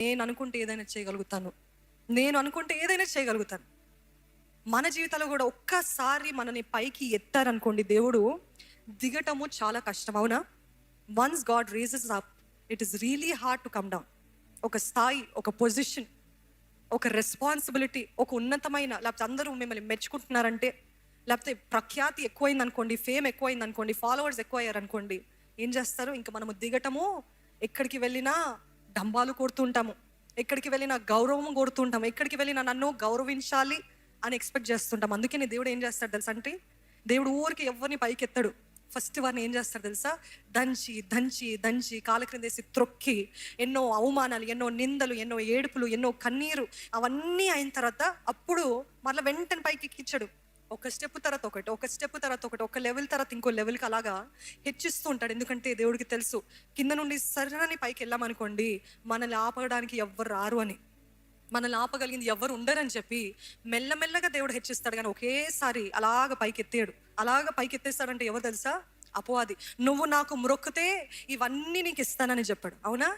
నేను అనుకుంటే ఏదైనా చేయగలుగుతాను, నేను అనుకుంటే ఏదైనా చేయగలుగుతాను. మన జీవితాల్లో కూడా ఒక్కసారి మనని పైకి ఎత్తారనుకోండి దేవుడు, దిగటము చాలా కష్టం. అవునా? Once God raises up, it is really hard to come down. ఒక స్థాయి, ఒక పొజిషన్, ఒక రెస్పాన్సిబిలిటీ, ఒక ఉన్నతమైన, లేకపోతే అందరూ మిమ్మల్ని మెచ్చుకుంటున్నారంటే, లేకపోతే ప్రఖ్యాతి ఎక్కువైంది అనుకోండి, ఫేమ్ ఎక్కువైంది అనుకోండి, ఫాలోవర్స్ ఎక్కువ అయ్యారు అనుకోండి, ఏం చేస్తారు? ఇంకా మనము దిగటము, ఎక్కడికి వెళ్ళినా డంబాలు కొడుతుంటాము, ఎక్కడికి వెళ్ళినా గౌరవం కొడుతుంటాము, ఎక్కడికి వెళ్ళినా నన్ను గౌరవించాలి అని ఎక్స్పెక్ట్ చేస్తుంటాం. అందుకని దేవుడు ఏం చేస్తాడు తెలుసా? అంటే దేవుడు ఊరికి ఎవరిని పైకి ఎత్తాడు. ఫస్ట్ వారిని ఏం చేస్తారు తెలుసా? దంచి దంచి దంచి కాళ్ళ క్రిందేసి త్రొక్కి, ఎన్నో అవమానాలు, ఎన్నో నిందలు, ఎన్నో ఏడుపులు, ఎన్నో కన్నీరు, అవన్నీ అయిన తర్వాత అప్పుడు మళ్ళీ వెంటనే పైకి ఎక్కించాడు. ఒక స్టెప్ తర్వాత ఒకటి, ఒక స్టెప్ తర్వాత ఒకటి, ఒక లెవెల్ తర్వాత ఇంకో లెవెల్కి అలాగా హెచ్చిస్తూ ఉంటాడు. ఎందుకంటే దేవుడికి తెలుసు, కింద నుండి సరైన పైకి వెళ్ళామనుకోండి మనల్ని ఆపడానికి ఎవ్వరు రారు అని, మనల్ని ఆపగలిగింది ఎవరు ఉండరని చెప్పి మెల్లమెల్లగా దేవుడు హెచ్చిస్తాడు. కానీ ఒకేసారి అలాగ పైకి ఎత్తాడు. అలాగ పైకి ఎత్తేస్తాడంటే ఎవరు తెలుసా? అపవాది. నువ్వు నాకు మ్రొక్కితే ఇవన్నీ నీకు ఇస్తానని చెప్పాడు. అవునా?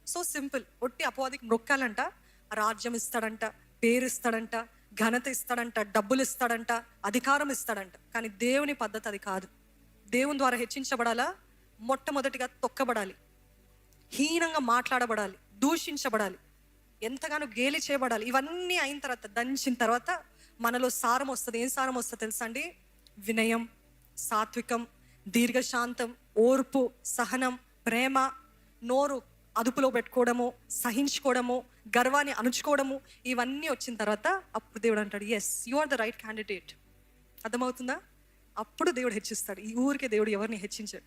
So simple. ఒట్టి అపవాదికి మ్రొక్కాలంట, రాజ్యం ఇస్తాడంట, పేరు ఇస్తాడంట, ఘనత ఇస్తాడంట, డబ్బులు ఇస్తాడంట, అధికారం ఇస్తాడంట. కానీ దేవుని పద్ధతి అది కాదు. దేవుని ద్వారా హెచ్చించబడాలా? మొట్టమొదటిగా తొక్కబడాలి, హీనంగా మాట్లాడబడాలి, దూషించబడాలి, ఎంతగానో గేలి చేయబడాలి. ఇవన్నీ అయిన తర్వాత, దంచిన తర్వాత మనలో సారం వస్తుంది. ఏం సారం వస్తుంది తెలుసా అండి? వినయం, సాత్వికం, దీర్ఘశాంతం, ఓర్పు, సహనం, ప్రేమ, నోరు అదుపులో పెట్టుకోవడము, సహించుకోవడము, గర్వాన్ని అణుచుకోవడము, ఇవన్నీ వచ్చిన తర్వాత అప్పుడు దేవుడు అంటాడు, yes you are the right candidate. అర్థమవుతుందా? అప్పుడు దేవుడు హెచ్చిస్తాడు. ఈ ఊరికే దేవుడు ఎవరిని హెచ్చించాడు.